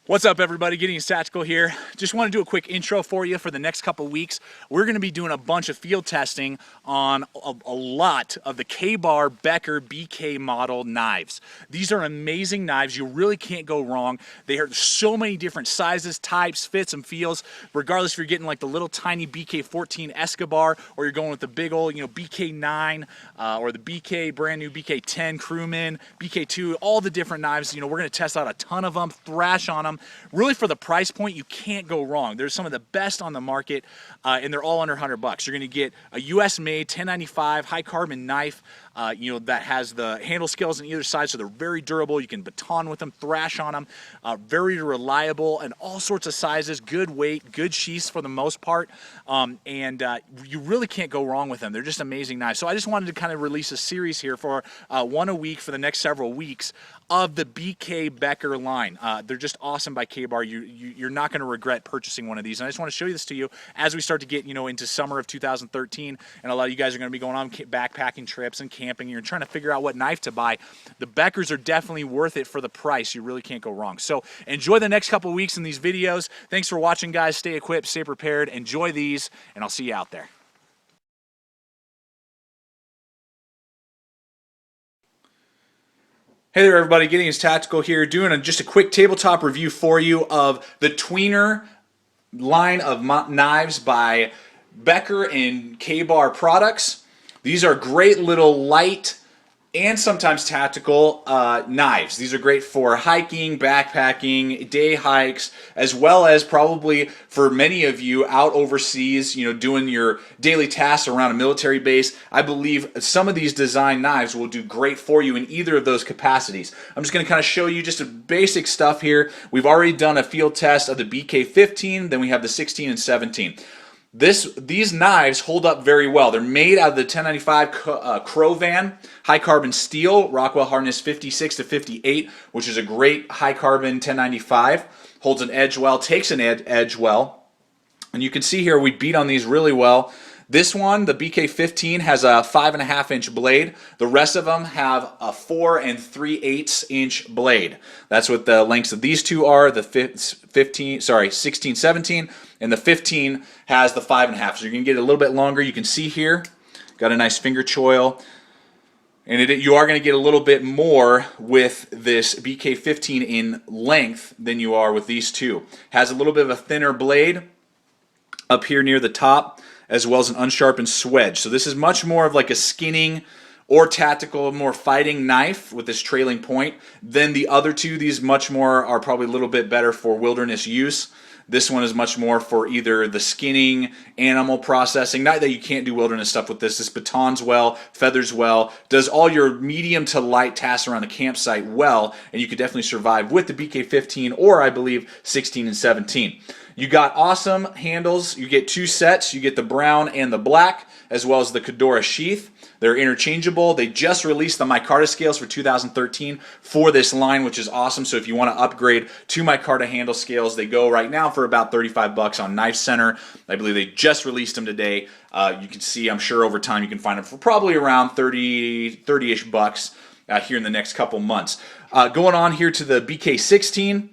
What's up, everybody? Gideonstactical here. Just want to do a quick intro for you for the next couple weeks. We're going to be doing a bunch of field testing on a lot of the K-Bar Becker BK model knives. These are amazing knives. You really can't go wrong. They are so many different sizes, types, fits, and feels. Regardless if you're getting like the little tiny BK14 Escobar or you're going with the big old, BK9 or the BK brand new BK10 Crewman, BK2, all the different knives. We're going to test out a ton of them, thrash on them. Really, for the price point, you can't go wrong. There's some of the best on the market, and they're all under $100. You're going to get a U.S.-made 1095 high-carbon knife, that has the handle scales on either side, so they're very durable. You can baton with them, thrash on them, very reliable, and all sorts of sizes, good weight, good sheaths for the most part, and you really can't go wrong with them. They're just amazing knives. So I just wanted to kind of release a series here for one a week for the next several weeks of the BK Becker line. They're just awesome by K-Bar. You're not going to regret purchasing one of these. And I just want to show you this to you as we start to get into summer of 2013, and a lot of you guys are going to be going on backpacking trips and camping. You're trying to figure out what knife to buy. The Beckers are definitely worth it for the price. You really can't go wrong. So enjoy the next couple weeks in these videos. Thanks for watching, guys. Stay equipped, stay prepared, enjoy these, and I'll see you out there. Hey there, everybody. Gideonstactical here, doing just a quick tabletop review for you of the Tweener line of knives by Becker and K-Bar products. These are great little light and sometimes tactical knives. These are great for hiking, backpacking, day hikes, as well as probably for many of you out overseas, doing your daily tasks around a military base. I believe some of these design knives will do great for you in either of those capacities. I'm just going to kind of show you just a basic stuff here. We've already done a field test of the BK15, then we have the 16 and 17. These knives hold up very well. They're made out of the 1095 Crovan high carbon steel, Rockwell hardness 56 to 58, which is a great high carbon 1095. Holds an edge well, takes an edge well, and you can see here we beat on these really well. This one, the BK15, has a 5.5 inch blade. The rest of them have a 4 3/8 inch blade. That's what the lengths of these two are. The 16, 17, and the 15 has the 5.5. So you're gonna get it a little bit longer. You can see here, got a nice finger choil. And you are going to get a little bit more with this BK15 in length than you are with these two. Has a little bit of a thinner blade up here near the top, as well as an unsharpened swedge. So this is much more of like a skinning or tactical, more fighting knife with this trailing point than the other two. These much more are probably a little bit better for wilderness use. This one is much more for either the skinning, animal processing. Not that you can't do wilderness stuff with this. This batons well, feathers well, does all your medium to light tasks around the campsite well, and you could definitely survive with the BK15 or I believe 16 and 17. You got awesome handles. You get two sets. You get the brown and the black, as well as the Kedora sheath. They're interchangeable. They just released the micarta scales for 2013 for this line, which is awesome. So if you want to upgrade to micarta handle scales, they go right now for about $35 on Knife Center. I believe they just released them today. You can see, I'm sure over time you can find them for probably around 30-ish bucks here in the next couple months. Going on here to the BK16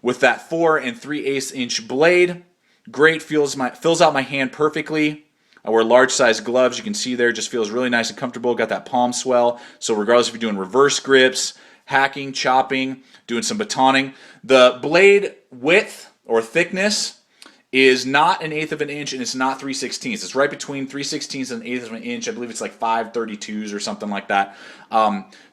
with that 4 3/8 inch blade. Great, fills out my hand perfectly. I wear large size gloves. You can see there, just feels really nice and comfortable. Got that palm swell. So regardless if you're doing reverse grips, hacking, chopping, doing some batoning, the blade width or thickness is not 1/8 of an inch, and it's not 3/16. It's right between 3/16 and 1/8 of an inch. I believe it's like 5/32s or something like that.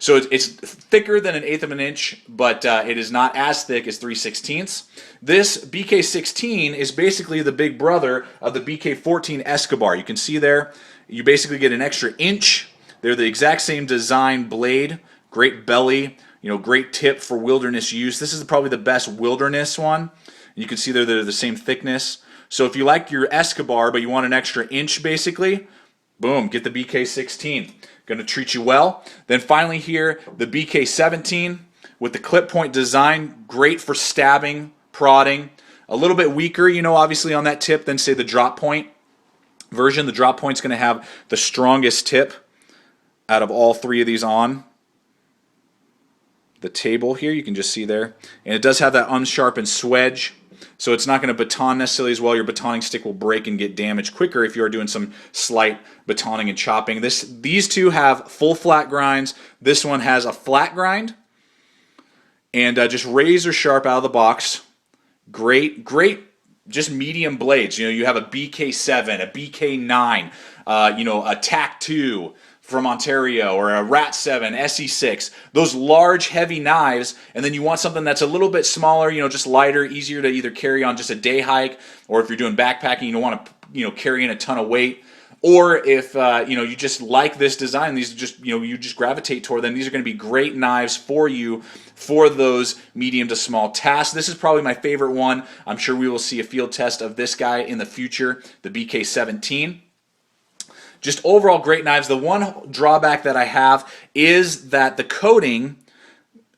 So it's thicker than 1/8 of an inch, but it is not as thick as 3/16. This BK16 is basically the big brother of the BK14 Escobar. You can see there, you basically get an extra inch. They're the exact same design blade, great belly, great tip for wilderness use. This is probably the best wilderness one. You can see they're the same thickness. So if you like your Escobar, but you want an extra inch basically, boom, get the BK16. Going to treat you well. Then finally here, the BK17 with the clip point design, great for stabbing, prodding. A little bit weaker, obviously on that tip than say the drop point version. The drop point's going to have the strongest tip out of all three of these on. the table here. You can just see there. And it does have that unsharpened swedge, so it's not going to baton necessarily as well. Your batoning stick will break and get damaged quicker if you are doing some slight batoning and chopping. These two have full flat grinds. This one has a flat grind. And just razor sharp out of the box. Great, just medium blades. You have a BK7, a BK9, a TAC2 from Ontario, or a RAT7, SE6. Those large, heavy knives, and then you want something that's a little bit smaller, just lighter, easier to either carry on just a day hike, or if you're doing backpacking, you don't want to, carry in a ton of weight. Or if you just like this design, these just you just gravitate toward them. These are going to be great knives for you for those medium to small tasks. This is probably my favorite one. I'm sure we will see a field test of this guy in the future, the BK17. Just overall great knives. The one drawback that I have is that the coating,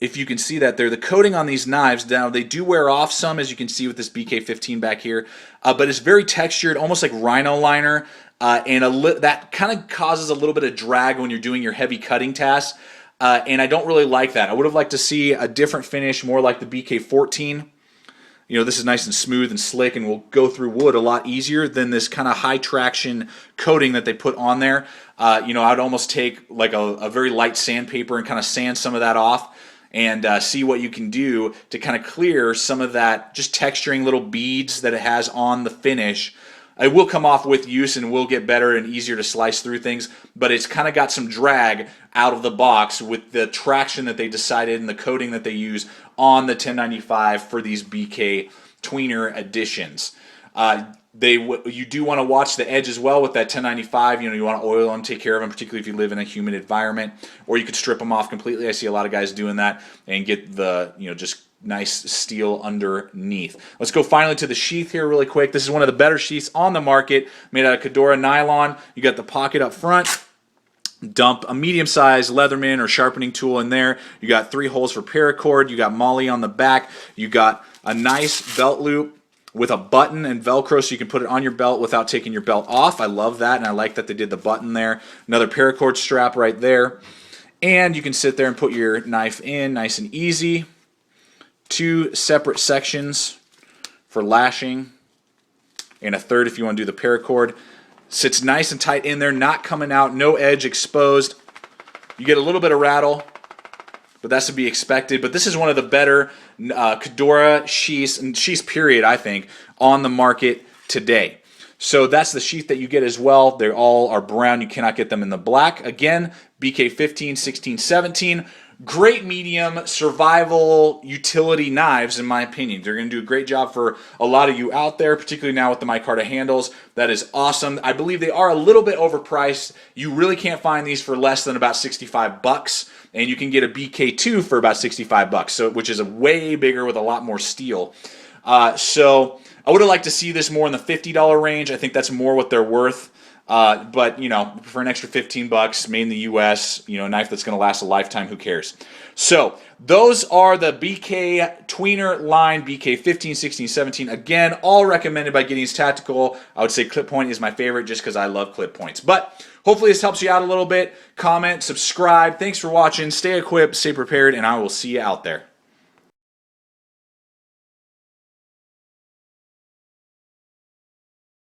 if you can see that there, the coating on these knives, now they do wear off some, as you can see with this BK15 back here, but it's very textured, almost like rhino liner. And that kind of causes a little bit of drag when you're doing your heavy cutting tasks, and I don't really like that. I would have liked to see a different finish, more like the BK14. This is nice and smooth and slick and will go through wood a lot easier than this kind of high traction coating that they put on there. I'd almost take like a very light sandpaper and kind of sand some of that off and see what you can do to kind of clear some of that just texturing little beads that it has on the finish. It will come off with use and will get better and easier to slice through things, but it's kind of got some drag out of the box with the traction that they decided and the coating that they use on the 1095 for these BK Tweener editions. You do want to watch the edge as well with that 1095. You want to oil them, take care of them, particularly if you live in a humid environment, or you could strip them off completely. I see a lot of guys doing that and get the just nice steel underneath. Let's go finally to the sheath here really quick. This is one of the better sheaths on the market, made out of Kedora nylon. You got the pocket up front. Dump a medium-sized Leatherman or sharpening tool in there. You got 3 holes for paracord. You got MOLLE on the back. You got a nice belt loop with a button and Velcro so you can put it on your belt without taking your belt off. I love that, and I like that they did the button there. Another paracord strap right there. And you can sit there and put your knife in nice and easy. 2 separate sections for lashing, and a third if you want to do the paracord. Sits nice and tight in there, not coming out, no edge exposed. You get a little bit of rattle, but that's to be expected. But this is one of the better Kedora sheaths, and sheaths period, I think, on the market today. So that's the sheath that you get as well. They all are brown. You cannot get them in the black. Again, BK15, 16, 17. Great medium survival utility knives, in my opinion. They're going to do a great job for a lot of you out there, particularly now with the micarta handles. That is awesome. I believe they are a little bit overpriced. You really can't find these for less than about 65 bucks, and you can get a BK2 for about 65 bucks, which is a way bigger with a lot more steel. So I would have liked to see this more in the $50 range. I think that's more what they're worth. But, for an extra 15 bucks, made in the U.S., a knife that's going to last a lifetime, who cares? So, those are the BK Tweener line, BK 15, 16, 17. Again, all recommended by Gideon's Tactical. I would say clip point is my favorite just because I love clip points. But hopefully this helps you out a little bit. Comment, subscribe. Thanks for watching. Stay equipped, stay prepared, and I will see you out there.